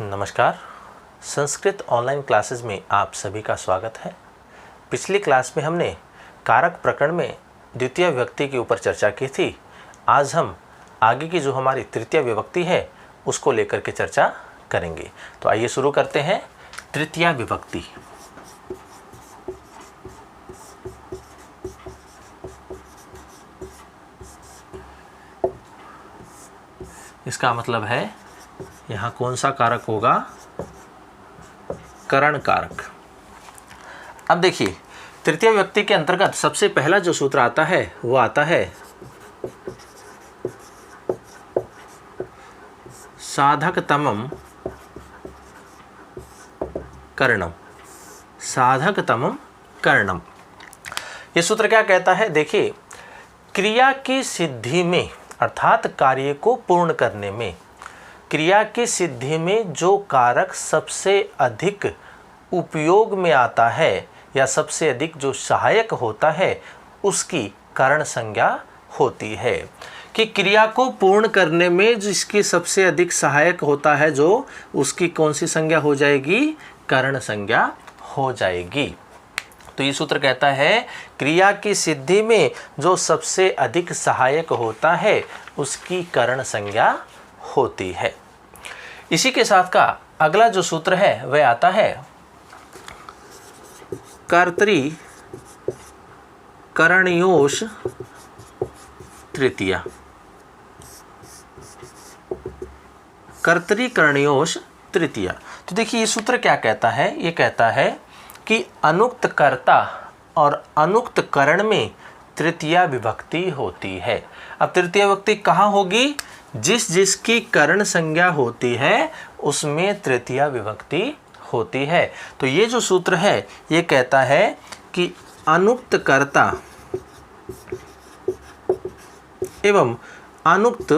नमस्कार। Sanskrit online classes में आप सभी का स्वागत है। पिछली क्लास में हमने कारक प्रकरण में द्वितीय विभक्ति के ऊपर चर्चा की थी। आज हम आगे की जो हमारी तृतीय विभक्ति है उसको लेकर के चर्चा करेंगे। तो आइए शुरू करते हैं। तृतीय विभक्ति, इसका मतलब है यहाँ कौन सा कारक होगा? करण कारक। अब देखिए, तृतीय विभक्ति के अंतर्गत सबसे पहला जो सूत्र आता है वो आता है साधकतमं कर्णम। साधकतमं कर्णम, ये सूत्र क्या कहता है? देखिए, क्रिया की सिद्धि में अर्थात कार्य को पूर्ण करने में, क्रिया की सिद्धि में जो कारक सबसे अधिक उपयोग में आता है या सबसे अधिक जो सहायक होता है उसकी करण संज्ञा होती है। कि क्रिया को पूर्ण करने में जिसकी सबसे अधिक सहायक होता है जो, उसकी कौन सी संज्ञा हो जाएगी? करण संज्ञा हो जाएगी। तो ये सूत्र कहता है क्रिया की सिद्धि में जो सबसे अधिक सहायक होता है उसकी करण संज्ञा होती है। इसी के साथ का अगला जो सूत्र है वह आता है कर्तरी करणयोश तृतीया। कर्तरी करणयोश तृतीया। तो देखिए, ये सूत्र क्या कहता है? ये कहता है कि अनुक्त कर्ता और अनुक्त करण में तृतीया विभक्ति होती है। अब तृतीया विभक्ति कहाँ होगी? जिस जिसकी करण संज्ञा होती है उसमें तृतीया विभक्ति होती है। तो ये जो सूत्र है ये कहता है कि अनुक्त कर्ता एवं अनुक्त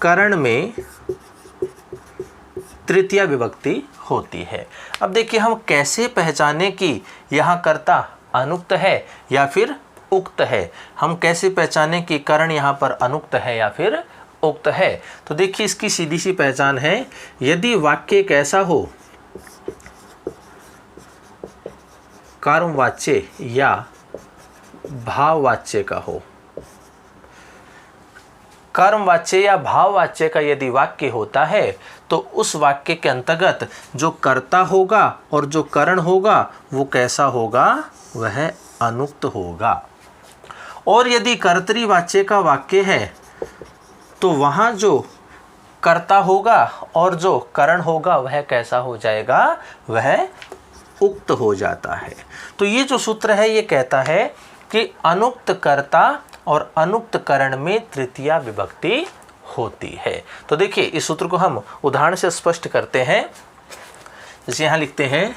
करण में तृतीया विभक्ति होती है। अब देखिए, हम कैसे पहचाने कि यहाँ कर्ता अनुक्त है या फिर उक्त है? हम कैसे पहचाने कि करण यहाँ पर अनुक्त है या फिर उक्त है? तो देखिए, इसकी सीधी सी पहचान है, यदि वाक्य एक ऐसा हो कर्मवाच्य या भाववाच्य का हो, कर्मवाच्य या भाववाच्य का यदि वाक्य होता है तो उस वाक्य के अंतर्गत जो कर्ता होगा और जो करण होगा वो कैसा होगा? वह अनुक्त होगा। और यदि कर्तृवाच्य का वाक्य है तो वहाँ जो कर्ता होगा और जो करण होगा वह कैसा हो जाएगा? वह उक्त हो जाता है। तो ये जो सूत्र है ये कहता है कि अनुक्त कर्ता और अनुक्त करण में तृतीया विभक्ति होती है। तो देखिए, इस सूत्र को हम उदाहरण से स्पष्ट करते हैं। जैसे यहाँ लिखते हैं,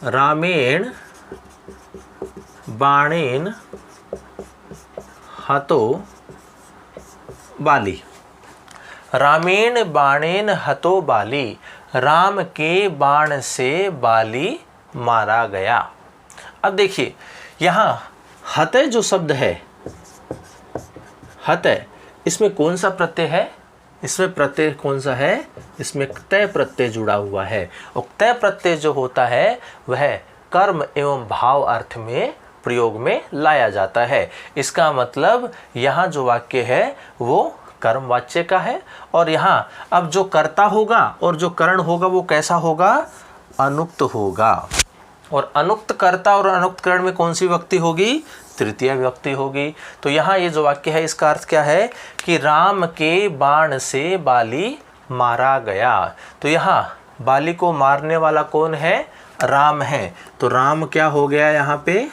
रामेण बाणेन हतो बाली। रामेण बाणेन हतो बाली, राम के बाण से बाली मारा गया। अब देखिए, यहाँ हतय जो शब्द है, हतय, इसमें कौन सा प्रत्यय है? इसमें प्रत्यय कौन सा है? इसमें तय प्रत्यय जुड़ा हुआ है। और तय प्रत्यय जो होता है वह कर्म एवं भाव अर्थ में प्रयोग में लाया जाता है। इसका मतलब यहाँ जो वाक्य है वो कर्मवाच्य का है और यहाँ अब जो कर्ता होगा और जो करण होगा वो कैसा होगा? अनुक्त होगा। और अनुक्त कर्ता और अनुक्त करण में कौन सी विभक्ति होगी? तृतीय विभक्ति होगी। तो यहाँ ये जो वाक्य है इसका अर्थ क्या है कि राम के बाण से बाली मारा गया। तो यहाँ बाली को मारने वाला कौन है? राम है। तो राम क्या हो गया? यहाँ पे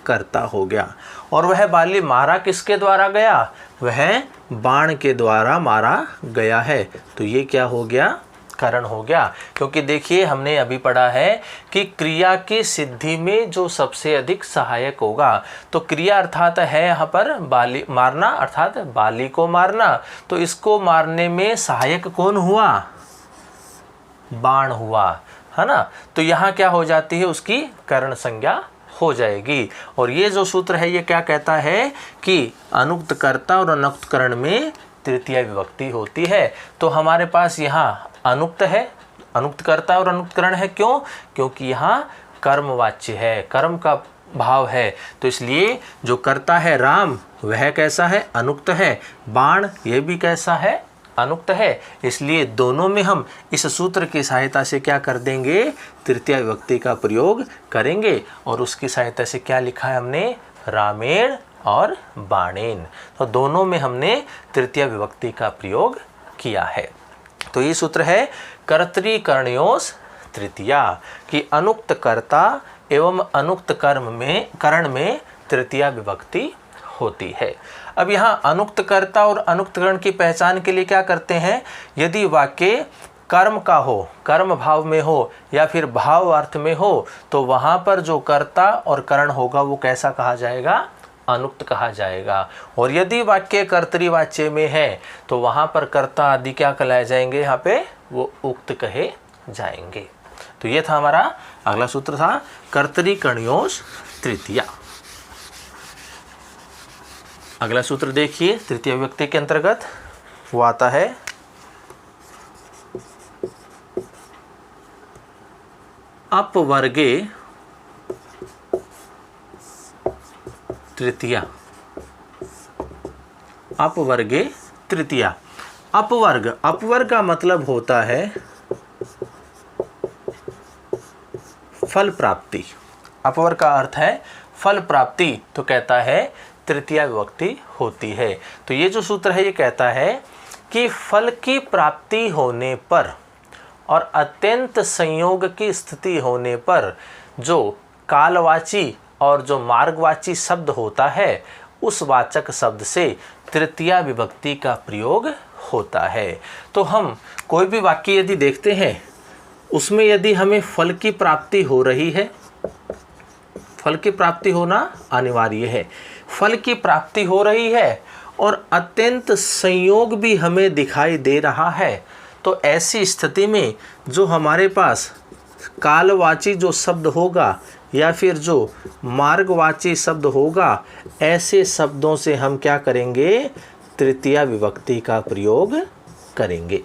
कर्ता हो गया। और वह बाली मारा किसके द्वारा गया? वह बाण के द्वारा मारा गया है। तो ये क्या हो गया? करण हो गया। क्योंकि देखिए, हमने अभी पढ़ा है कि क्रिया की सिद्धि में जो सबसे अधिक सहायक होगा, तो क्रिया अर्थात है यहाँ पर बाली मारना, अर्थात बाली को मारना। तो इसको मारने में सहायक कौन हुआ? बाण हुआ, है ना। तो यहाँ क्या हो जाती है? उसकी करण संज्ञा हो जाएगी। और ये जो सूत्र है ये क्या कहता है कि अनुक्त कर्ता और अनुक्त करण में तृतीय विभक्ति होती है। तो हमारे पास यहाँ अनुक्त है, अनुक्त कर्ता और अनुक्तकरण है। क्यों? क्योंकि यहाँ कर्मवाच्य है, कर्म का भाव है, तो इसलिए जो कर्ता है राम वह कैसा है? अनुक्त है। बाण ये भी कैसा है? अनुक्त है। इसलिए दोनों में हम इस सूत्र की सहायता से क्या कर देंगे? तृतीया विभक्ति का प्रयोग करेंगे। और उसकी सहायता से क्या लिखा है हमने? रामेण और बाणेन। तो दोनों में हमने तृतीया विभक्ति का प्रयोग किया है। तो ये सूत्र है कर्तृकर्णयोस तृतीया, कि अनुक्त कर्ता एवं अनुक्त करण में तृतीया विभक्ति होती है। अब यहाँ अनुक्त कर्ता और अनुक्त करण की पहचान के लिए क्या करते हैं? यदि वाक्य कर्म का हो, कर्म भाव में हो या फिर भाव अर्थ में हो, तो वहाँ पर जो कर्ता और करण होगा वो कैसा कहा जाएगा? अनुक्त कहा जाएगा। और यदि वाक्य कर्तृवाच्य में है तो वहाँ पर कर्ता आदि क्या कहलाए जाएंगे? यहाँ पे वो उक्त कहे जाएंगे। तो ये था हमारा अगला सूत्र था कर्तृकर्णयोस तृतीया। अगला सूत्र देखिए तृतीय विभक्ति के अंतर्गत, वो आता है अपवर्गे तृतीया। अपवर्गे तृतीया। अपवर्ग, अपवर्ग का मतलब होता है फल प्राप्ति। अपवर्ग का अर्थ है फल प्राप्ति, तो कहता है तृतीया विभक्ति होती है। तो ये जो सूत्र है ये कहता है कि फल की प्राप्ति होने पर और अत्यंत संयोग की स्थिति होने पर जो कालवाची और जो मार्गवाची शब्द होता है उस वाचक शब्द से तृतीया विभक्ति का प्रयोग होता है। तो हम कोई भी वाक्य यदि देखते हैं उसमें यदि हमें फल की प्राप्ति हो रही है, फल की प्राप्ति होना अनिवार्य है, फल की प्राप्ति हो रही है और अत्यंत संयोग भी हमें दिखाई दे रहा है, तो ऐसी स्थिति में जो हमारे पास कालवाची जो शब्द होगा या फिर जो मार्गवाची शब्द होगा, ऐसे शब्दों से हम क्या करेंगे? तृतीया विभक्ति का प्रयोग करेंगे।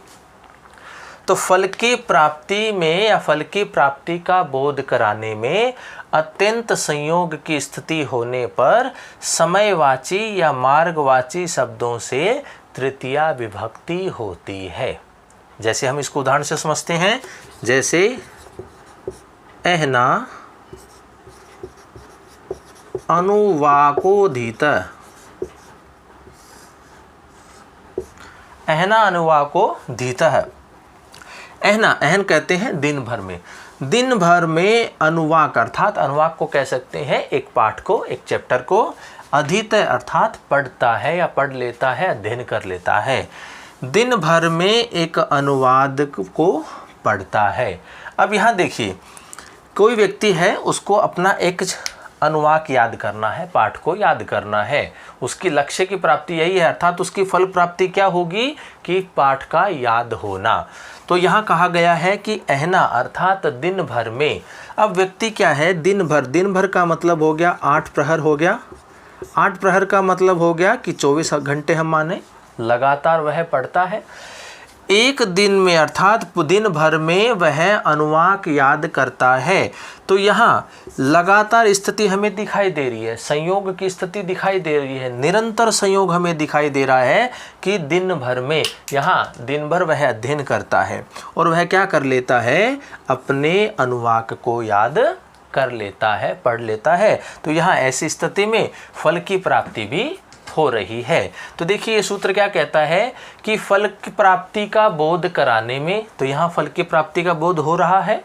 तो फल की प्राप्ति में या फल की प्राप्ति का बोध कराने में अत्यंत संयोग की स्थिति होने पर समयवाची या मार्गवाची शब्दों से तृतीया विभक्ति होती है। जैसे हम इसको उदाहरण से समझते हैं, जैसे एहना अनुवाकोधीत। एहना अनुवाकोधीत है। एहना, एहन कहते हैं दिन भर में। दिन भर में अनुवाक अर्थात अनुवाक को कह सकते हैं एक पाठ को, एक चैप्टर को। अधीत अर्थात पढ़ता है या पढ़ लेता है, अध्ययन कर लेता है। दिन भर में एक अनुवाद को पढ़ता है। अब यहाँ देखिए, कोई व्यक्ति है, उसको अपना एक अनुवाक याद करना है, पाठ को याद करना है। उसकी लक्ष्य की प्राप्ति यही है, अर्थात उसकी फल प्राप्ति क्या होगी? कि पाठ का याद होना। तो यहाँ कहा गया है कि एहना अर्थात दिन भर में। अब व्यक्ति क्या है? दिन भर, दिन भर का मतलब हो गया 8 प्रहर हो गया। 8 प्रहर का मतलब हो गया कि 24 घंटे हम माने लगातार वह पढ़ता है। एक दिन में अर्थात दिन भर में वह अनुवाक याद करता है। तो यहाँ लगातार स्थिति हमें दिखाई दे रही है, संयोग की स्थिति दिखाई दे रही है, निरंतर संयोग हमें दिखाई दे रहा है कि दिन भर में यहाँ दिन भर वह अध्ययन करता है और वह क्या कर लेता है? अपने अनुवाक को याद कर लेता है, पढ़ लेता है। तो यहाँ ऐसी स्थिति में फल की प्राप्ति भी हो रही है। तो देखिए ये सूत्र क्या कहता है कि फल की प्राप्ति का बोध कराने में, तो यहाँ फल की प्राप्ति का बोध हो रहा है।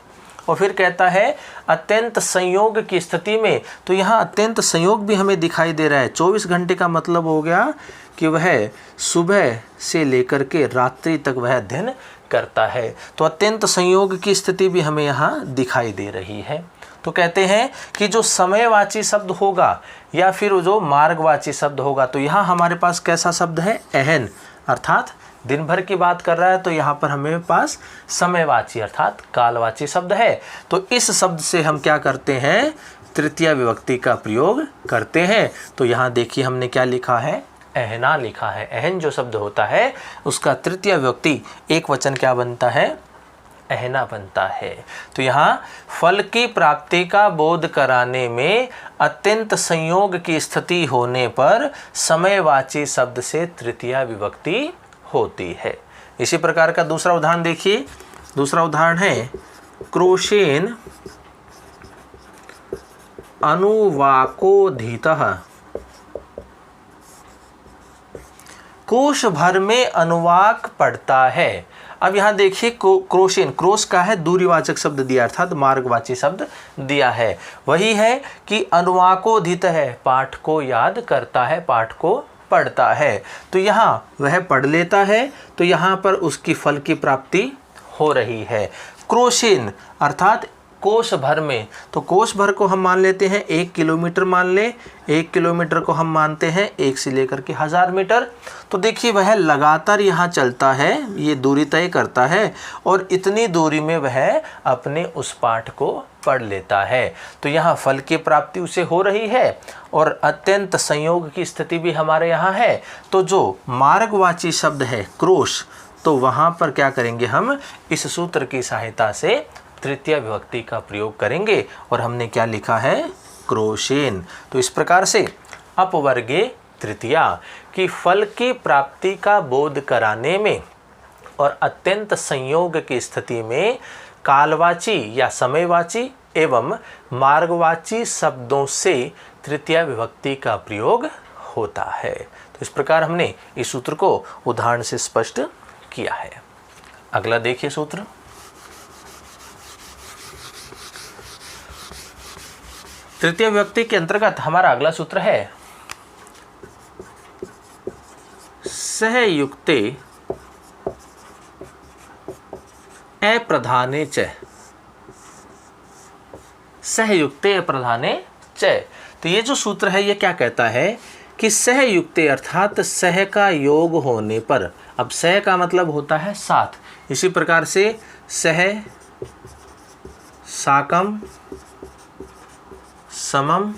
और फिर कहता है अत्यंत संयोग की स्थिति में, तो यहाँ अत्यंत संयोग भी हमें दिखाई दे रहा है। 24 घंटे का मतलब हो गया कि वह सुबह से लेकर के रात्रि तक वह अध्ययन करता है। तो अत्यंत संयोग की स्थिति भी हमें यहाँ दिखाई दे रही है। तो कहते हैं कि जो समयवाची शब्द होगा या फिर जो मार्गवाची शब्द होगा, तो यहाँ हमारे पास कैसा शब्द है? एहन अर्थात दिन भर की बात कर रहा है, तो यहाँ पर हमें पास समयवाची अर्थात कालवाची शब्द है। तो इस शब्द से हम क्या करते हैं? तृतीया विभक्ति का प्रयोग करते हैं। तो यहाँ देखिए हमने क्या लिखा है? अहना लिखा है। अहन जो शब्द होता है उसका तृतीय विभक्ति एक वचन क्या बनता है? अहना बनता है। तो यहाँ फल की प्राप्ति का बोध कराने में अत्यंत संयोग की स्थिति होने पर समयवाची शब्द से तृतीया विभक्ति होती है। इसी प्रकार का दूसरा उदाहरण देखिए। दूसरा उदाहरण है क्रोशेन अनुवाकोधीतः। कोश भर में अनुवाक पड़ता है। अब यहाँ देखिए क्रोशेन, क्रोश का है दूरीवाचक शब्द दिया अर्थात मार्गवाची शब्द दिया है। वही है कि अनुवाकोधित है, पाठ को याद करता है, पाठ को पढ़ता है। तो यहाँ वह पढ़ लेता है, तो यहाँ पर उसकी फल की प्राप्ति हो रही है। क्रोशेन अर्थात कोश भर में, तो कोश भर को हम मान लेते हैं 1 किलोमीटर मान ले, 1 किलोमीटर को हम मानते हैं 1 से लेकर के 1000 मीटर। तो देखिए वह लगातार यहाँ चलता है, ये दूरी तय करता है और इतनी दूरी में वह अपने उस पाठ को पढ़ लेता है। तो यहाँ फल की प्राप्ति उसे हो रही है और अत्यंत संयोग की स्थिति भी हमारे यहाँ है। तो जो मार्गवाची शब्द है क्रोश, तो वहाँ पर क्या करेंगे हम? इस सूत्र की सहायता से तृतीय विभक्ति का प्रयोग करेंगे और हमने क्या लिखा है? क्रोशेन। तो इस प्रकार से अपवर्गे तृतीया कि फल की प्राप्ति का बोध कराने में और अत्यंत संयोग की स्थिति में कालवाची या समयवाची एवं मार्गवाची शब्दों से तृतीय विभक्ति का प्रयोग होता है। तो इस प्रकार हमने इस सूत्र को उदाहरण से स्पष्ट किया है। अगला देखिए सूत्र। तृतीय विभक्ति के अंतर्गत हमारा अगला सूत्र है सहयुक्ते अप्रधाने च। सहयुक्ते अप्रधाने च। तो ये जो सूत्र है ये क्या कहता है कि सहयुक्ते अर्थात सह का योग होने पर, अब सह का मतलब होता है साथ, इसी प्रकार से सह, साकम, समम,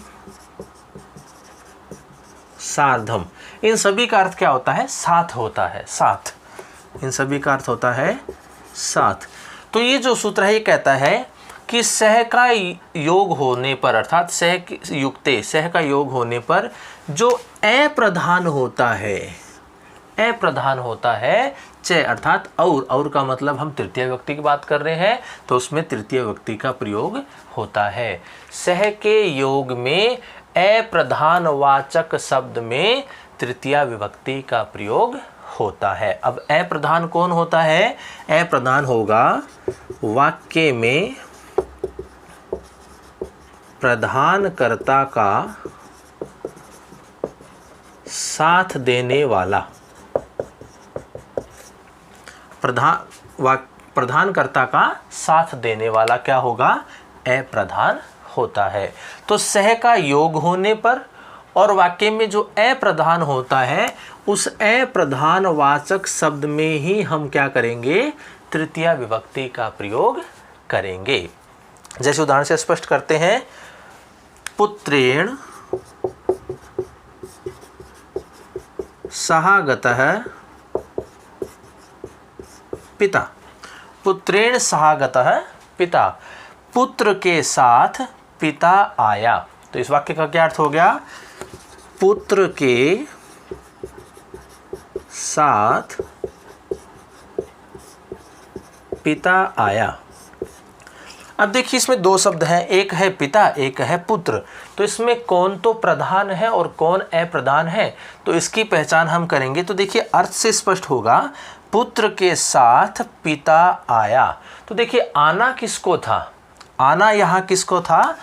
सार्धम, इन सभी का अर्थ क्या होता है? साथ होता है, साथ। इन सभी का अर्थ होता है साथ। तो ये जो सूत्र है ये कहता है कि सह का योग होने पर अर्थात सह युक्ते, सह का योग होने पर जो अप्रधान होता है, अप्रधान होता है च अर्थात और का मतलब हम तृतीय विभक्ति की बात कर रहे हैं, तो उसमें तृतीय विभक्ति का प्रयोग होता है। सह के योग में अप्रधान वाचक शब्द में तृतीय विभक्ति का प्रयोग होता है। अब अप्रधान कौन होता है? अप्रधान होगा वाक्य में प्रधानकर्ता का साथ देने वाला। प्रधानकर्ता का साथ देने वाला क्या होगा? अप्रधान होता है। तो सह का योग होने पर और वाक्य में जो अप्रधान होता है उस अप्रधान वाचक शब्द में ही हम क्या करेंगे? तृतीय विभक्ति का प्रयोग करेंगे। जैसे उदाहरण से स्पष्ट करते हैं, पुत्रेण सहागतः पिता। पुत्रेण सहागतः पिता, पुत्र के साथ पिता आया। तो इस वाक्य का क्या अर्थ हो गया? पुत्र के साथ पिता आया। अब देखिए इसमें दो शब्द हैं, एक है पिता, एक है पुत्र। तो इसमें कौन तो प्रधान है और कौन अप्रधान है, तो इसकी पहचान हम करेंगे। तो देखिए अर्थ से स्पष्ट होगा, पुत्र के साथ पिता आया। तो देखिए आना किसको था? आना यहाँ किसको था?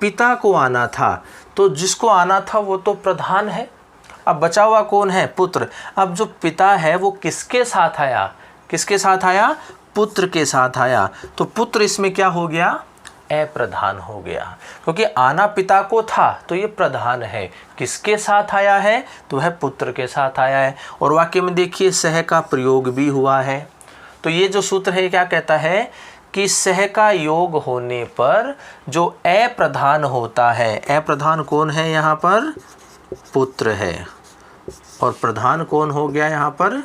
पिता को आना था। तो जिसको आना था वो तो प्रधान है। अब बचा हुआ कौन है? पुत्र। अब जो पिता है वो किसके साथ आया? किसके साथ आया? पुत्र के साथ आया। तो पुत्र इसमें क्या हो गया? अप्रधान हो गया, क्योंकि आना पिता को था तो ये प्रधान है। किसके साथ आया है? तो वह पुत्र के साथ आया है। और वाक्य में देखिए सह का प्रयोग भी हुआ है। तो ये जो सूत्र है क्या कहता है कि सह का योग होने पर जो अप्रधान होता है, अप्रधान कौन है यहाँ पर? पुत्र है। और प्रधान कौन हो गया यहाँ पर?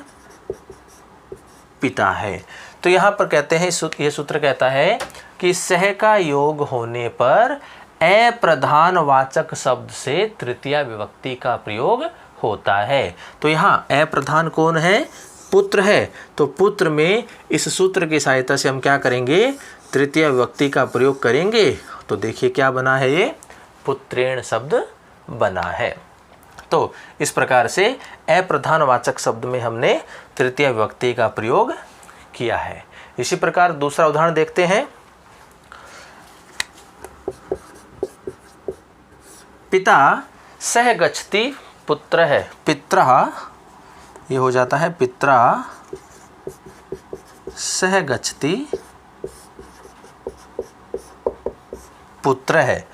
पिता है। तो यहाँ पर कहते हैं, ये सूत्र कहता है कि सह का योग होने पर अप्रधानवाचक शब्द से तृतीया विभक्ति का प्रयोग होता है। तो यहाँ अप्रधान कौन है? पुत्र है। तो पुत्र में इस सूत्र की सहायता से हम क्या करेंगे? तृतीया विभक्ति का प्रयोग करेंगे। तो देखिए क्या बना है, ये पुत्रेण शब्द बना है। तो इस प्रकार से अप्रधानवाचक शब्द में हमने तृतीया विभक्ति का प्रयोग किया है। इसी प्रकार दूसरा उदाहरण देखते हैं। पिता सह गच्छति पुत्र है। पित्रः, ये हो जाता है पित्रा सह गच्छति पुत्र है।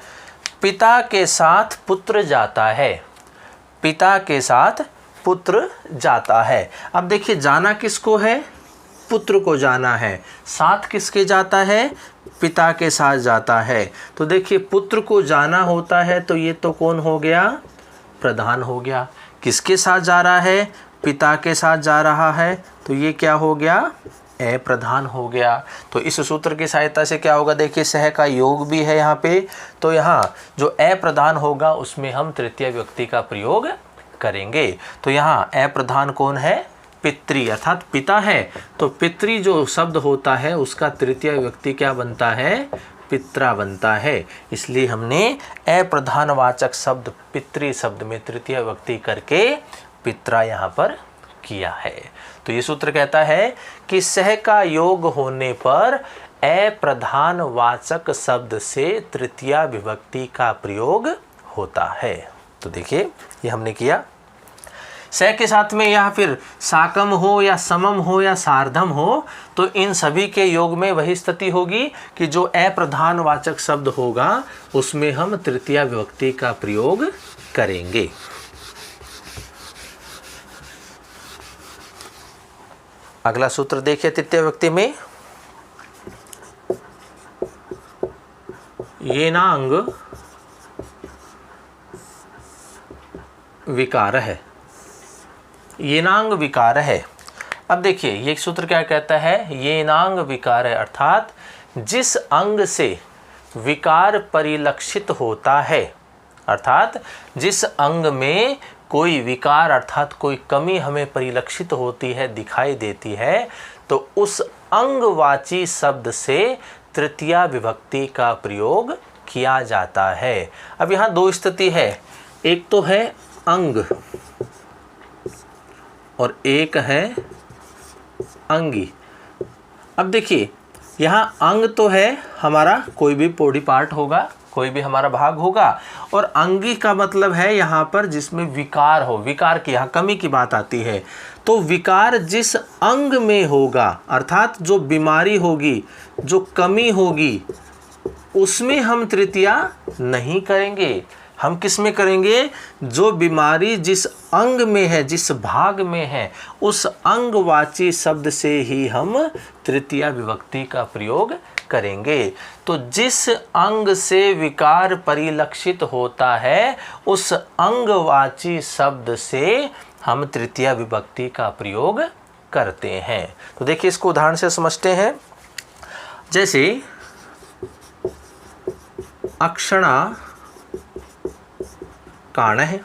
पिता के साथ पुत्र जाता है। पिता के साथ पुत्र जाता है। अब देखिए जाना किसको है? पुत्र को जाना है। साथ किसके जाता है? पिता के साथ जाता है। तो देखिए पुत्र को जाना होता है तो ये तो कौन हो गया? प्रधान हो गया। किसके साथ जा रहा है? पिता के साथ जा रहा है। तो ये क्या हो गया? अप्रधान हो गया। तो इस सूत्र की सहायता से क्या होगा? देखिए सह का योग भी है यहाँ पे। तो यहाँ जो अप्रधान होगा उसमें हम तृतीय विभक्ति का प्रयोग करेंगे। तो यहाँ अप्रधान कौन है? पितृ अर्थात पिता है। तो पितृ जो शब्द होता है उसका तृतीय विभक्ति क्या बनता है? पित्रा बनता है। इसलिए हमने अप्रधानवाचक शब्द पितृ शब्द में तृतीय विभक्ति करके पित्रा यहाँ पर किया है। तो ये सूत्र कहता है कि सह का योग होने पर अप्रधानवाचक शब्द से तृतीया विभक्ति का प्रयोग होता है। तो देखिए ये हमने किया। सह के साथ में या फिर साकम हो या समम हो या सार्धम हो, तो इन सभी के योग में वही स्थिति होगी कि जो अप्रधानवाचक शब्द होगा उसमें हम तृतीया विभक्ति का प्रयोग करेंगे। अगला सूत्र देखिए तृतीय विभक्ति में। येनांग विकार है। येनांग विकार है। अब देखिए ये सूत्र क्या कहता है? येनांग विकार है अर्थात जिस अंग से विकार परिलक्षित होता है, अर्थात जिस अंग में कोई विकार अर्थात कोई कमी हमें परिलक्षित होती है, दिखाई देती है, तो उस अंगवाची शब्द से तृतीया विभक्ति का प्रयोग किया जाता है। अब यहाँ दो स्थिति है, एक तो है अंग और एक है अंगी। अब देखिए यहाँ अंग तो है हमारा कोई भी बॉडी पार्ट होगा, कोई भी हमारा भाग होगा, और अंगी का मतलब है यहाँ पर जिसमें विकार हो, विकार की यहाँ कमी की बात आती है। तो विकार जिस अंग में होगा अर्थात जो बीमारी होगी, जो कमी होगी, उसमें हम तृतीया नहीं करेंगे। हम किस में करेंगे? जो बीमारी जिस अंग में है, जिस भाग में है, उस अंगवाची शब्द से ही हम तृतीया विभक्ति का प्रयोग करेंगे। तो जिस अंग से विकार परिलक्षित होता है उस अंगवाची शब्द से हम तृतीया विभक्ति का प्रयोग करते हैं। तो देखिए इसको उदाहरण से समझते हैं। जैसे अक्षणा कान है।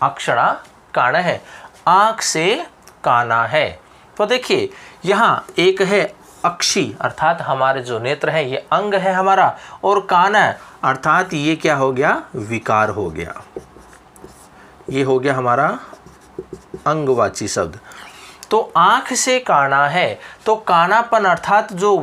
अक्षणा कान है, आँख से काना है। तो देखिए यहाँ एक है अक्षी अर्थात हमारे जो नेत्र है ये अंग है हमारा, और कान अर्थात ये क्या हो गया? विकार हो गया। ये हो गया हमारा अंगवाची शब्द। तो आँख से काना है, तो कानापन अर्थात जो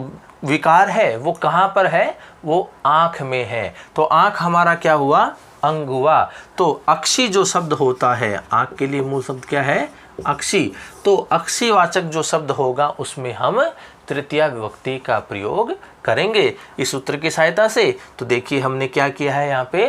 विकार है वो कहाँ पर है? वो आँख में है। तो आँख हमारा क्या हुआ? अंग हुआ। तो अक्षी जो शब्द होता है, आँख के लिए मूल शब्द क्या है? अक्षी। तो अक्षीवाचक जो शब्द होगा उसमें हम तृतीया विभक्ति का प्रयोग करेंगे इस सूत्र की सहायता से। तो देखिए हमने क्या किया है, यहाँ पे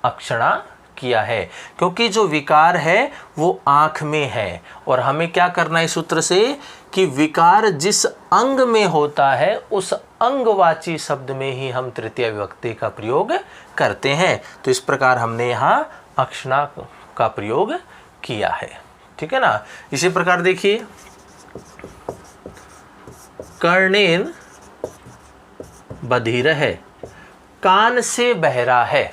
अक्षणा किया है, क्योंकि जो विकार है वो आँख में है। और हमें क्या करना है इस सूत्र से कि विकार जिस अंग में होता है उस अंगवाची शब्द में ही हम तृतीया विभक्ति का प्रयोग करते हैं। तो इस प्रकार हमने यहाँ अक्षणा का प्रयोग किया है। ठीक है ना। इसी प्रकार देखिए कर्णेन बधिर है, कान से बहरा है।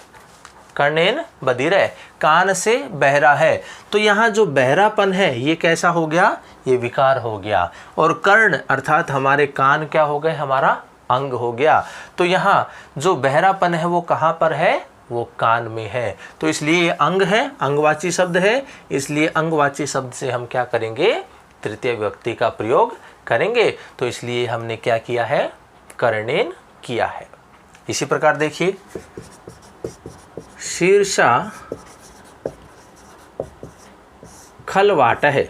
कर्णेन बधिर है, कान से बहरा है। तो यहाँ जो बहरापन है ये कैसा हो गया, ये विकार हो गया। और कर्ण अर्थात हमारे कान क्या हो गए, हमारा अंग हो गया। तो यहाँ जो बहरापन है वो कहाँ पर है, वो कान में है। तो इसलिए ये अंग है, अंगवाची शब्द है, इसलिए अंगवाची शब्द से हम क्या करेंगे, तृतीय विभक्ति का प्रयोग करेंगे। तो इसलिए हमने क्या किया है, कर्णेन किया है। इसी प्रकार देखिए शीर्षा खलवाट है,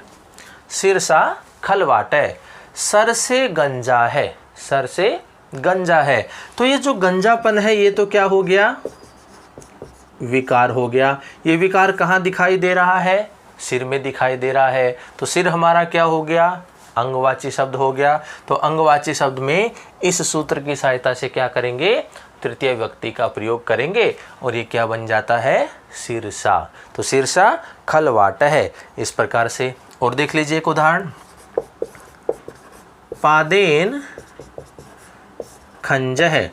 शीर्षा खलवाट है, सर से गंजा है, सर से गंजा है। तो ये जो गंजापन है ये तो क्या हो गया, विकार हो गया। ये विकार कहाँ दिखाई दे रहा है, सिर में दिखाई दे रहा है। तो सिर हमारा क्या हो गया, अंगवाची शब्द हो गया। तो अंगवाची शब्द में इस सूत्र की सहायता से क्या करेंगे, तृतीय विभक्ति का प्रयोग करेंगे और ये क्या बन जाता है, शीर्षा। तो शीर्षा खलवाट है, इस प्रकार से। और देख लीजिए एक उदाहरण, पादेन खंज है,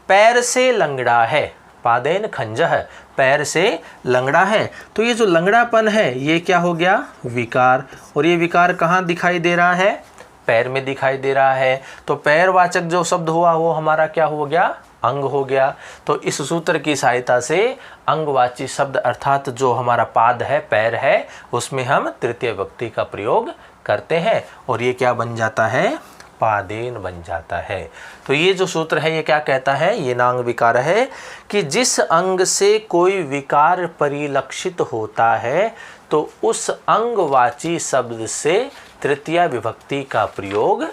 पैर से लंगड़ा है, पादेन खंज है, पैर से लंगड़ा है। तो ये जो लंगड़ापन है ये क्या हो गया, विकार। और ये विकार कहाँ दिखाई दे रहा है, पैर में दिखाई दे रहा है। तो पैरवाचक जो शब्द हुआ वो हमारा क्या हो गया, अंग हो गया। तो इस सूत्र की सहायता से अंगवाची शब्द अर्थात जो हमारा पाद है, पैर है, उसमें हम तृतीय विभक्ति का प्रयोग करते हैं और ये क्या बन जाता है, पादेन बन जाता है। तो ये जो सूत्र है ये क्या कहता है, ये नांग विकार है कि जिस अंग से कोई विकार परिलक्षित होता है तो उस अंगवाची शब्द से तृतीय विभक्ति का प्रयोग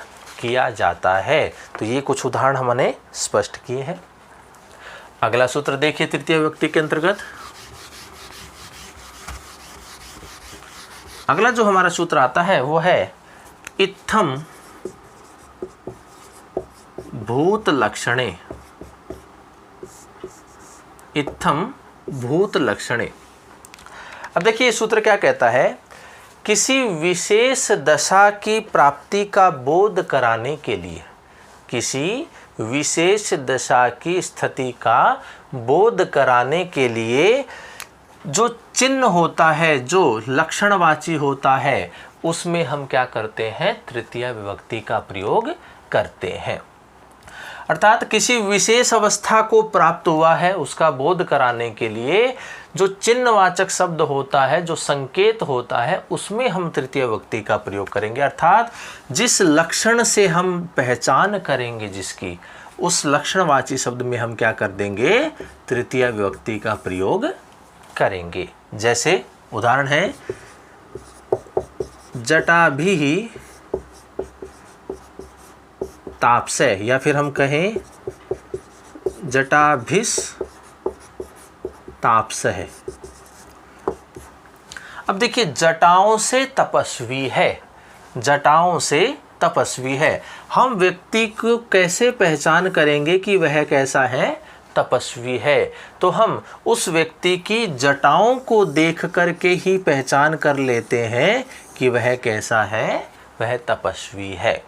किया जाता है। तो ये कुछ उदाहरण हमने स्पष्ट किए हैं। अगला सूत्र देखिए तृतीय विभक्ति के अंतर्गत। अगला जो हमारा सूत्र आता है वो है इत्थम भूत लक्षणे, इत्थम भूत लक्षणे। अब देखिए ये सूत्र क्या कहता है, किसी विशेष दशा की प्राप्ति का बोध कराने के लिए, किसी विशेष दशा की स्थिति का बोध कराने के लिए जो चिन्ह होता है, जो लक्षणवाची होता है, उसमें हम क्या करते हैं, तृतीय विभक्ति का प्रयोग करते हैं। अर्थात किसी विशेष अवस्था को प्राप्त हुआ है उसका बोध कराने के लिए जो चिन्हवाचक शब्द होता है, जो संकेत होता है, उसमें हम तृतीय विभक्ति का प्रयोग करेंगे। अर्थात जिस लक्षण से हम पहचान करेंगे जिसकी, उस लक्षणवाची शब्द में हम क्या कर देंगे, तृतीय विभक्ति का प्रयोग करेंगे। जैसे उदाहरण है जटाभिः तापसय, या फिर हम कहें जटाभिस तापसय। अब देखिए जटाओं से तपस्वी है, जटाओं से तपस्वी है। हम व्यक्ति को कैसे पहचान करेंगे कि वह कैसा है, तपस्वी है। तो हम उस व्यक्ति की जटाओं को देख करके ही पहचान कर लेते हैं कि वह कैसा है, वह तपस्वी है।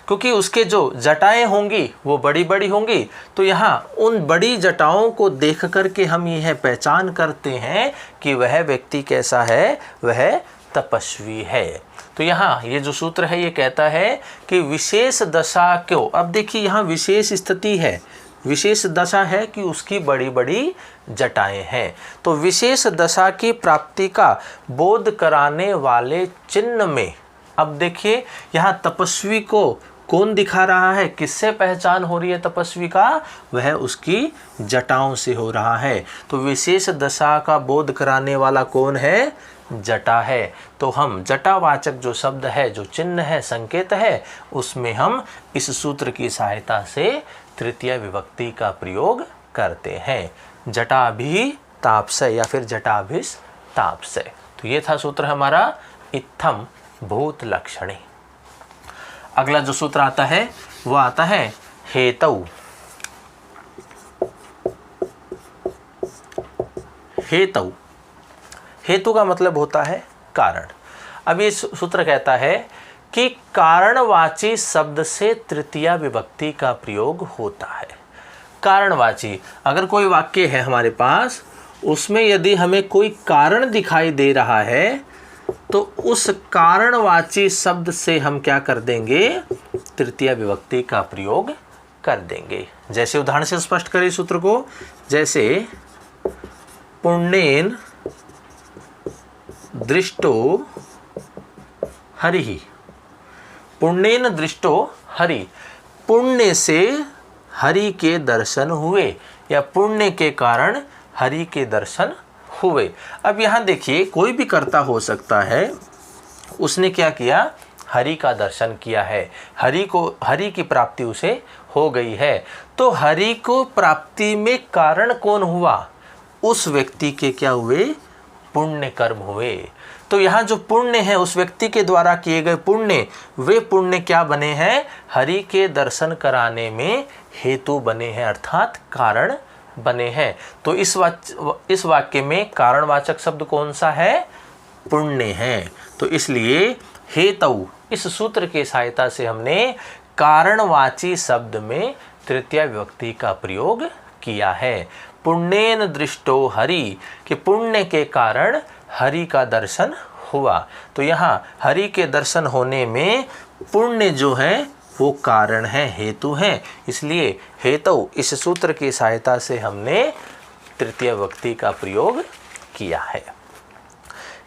क्योंकि उसके जो जटाएं होंगी वो बड़ी बड़ी होंगी। तो यहाँ उन बड़ी जटाओं को देख करके हम यह पहचान करते हैं कि वह व्यक्ति कैसा है, वह तपस्वी है। तो यहाँ ये जो सूत्र है ये कहता है कि विशेष दशा क्यों, अब देखिए यहाँ विशेष स्थिति है, विशेष दशा है कि उसकी बड़ी बड़ी जटाएं हैं। तो विशेष दशा की प्राप्ति का बोध कराने वाले चिन्ह में, अब देखिए यहाँ तपस्वी को कौन दिखा रहा है, किससे पहचान हो रही है तपस्वी का, वह उसकी जटाओं से हो रहा है। तो विशेष दशा का बोध कराने वाला कौन है, जटा है। तो हम जटावाचक जो शब्द है, जो चिन्ह है, संकेत है, उसमें हम इस सूत्र की सहायता से तृतीय विभक्ति का प्रयोग करते हैं। जटाभि तापसय या फिर जटाभिस तापसय। तो ये था सूत्र हमारा इत्थम भूत लक्षणे। अगला जो सूत्र आता है वो आता है हेतु। हेतु, हेतु का मतलब होता है कारण। अब ये सूत्र कहता है कि कारणवाची शब्द से तृतीया विभक्ति का प्रयोग होता है। कारणवाची, अगर कोई वाक्य है हमारे पास, उसमें यदि हमें कोई कारण दिखाई दे रहा है तो उस कारणवाची शब्द से हम क्या कर देंगे, तृतीया विभक्ति का प्रयोग कर देंगे। जैसे उदाहरण से स्पष्ट करें सूत्र को, जैसे पुण्येन दृष्टो हरि। पुण्येन दृष्टो हरि, पुण्य से हरि के दर्शन हुए या पुण्य के कारण हरि के दर्शन हुए। अब यहाँ देखिए, कोई भी कर्ता हो सकता है, उसने क्या किया, हरि का दर्शन किया है, हरि की प्राप्ति उसे हो गई है। तो हरि को प्राप्ति में कारण कौन हुआ, उस व्यक्ति के क्या हुए, पुण्य कर्म हुए। तो यहाँ जो पुण्य है, उस व्यक्ति के द्वारा किए गए पुण्य, वे पुण्य क्या बने हैं, हरि के दर्शन कराने में हेतु बने हैं, अर्थात कारण बने हैं। तो इस वाक्य में कारणवाचक शब्द कौन सा है, पुण्य है। तो इसलिए हेतु, इस सूत्र की सहायता से हमने कारणवाची शब्द में तृतीया विभक्ति का प्रयोग किया है। पुण्येन दृष्टो हरि, कि पुण्य के कारण हरि का दर्शन हुआ। तो यहाँ हरि के दर्शन होने में पुण्य जो है वो कारण है, हेतु है। इसलिए हेतु, इस सूत्र की सहायता से हमने तृतीय विभक्ति का प्रयोग किया है।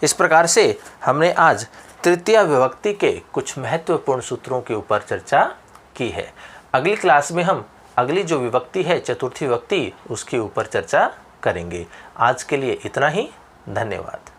इस प्रकार से हमने आज तृतीय विभक्ति के कुछ महत्वपूर्ण सूत्रों के ऊपर चर्चा की है। अगली क्लास में हम अगली जो विभक्ति है, चतुर्थी विभक्ति, उसके ऊपर चर्चा करेंगे। आज के लिए इतना ही। धन्यवाद।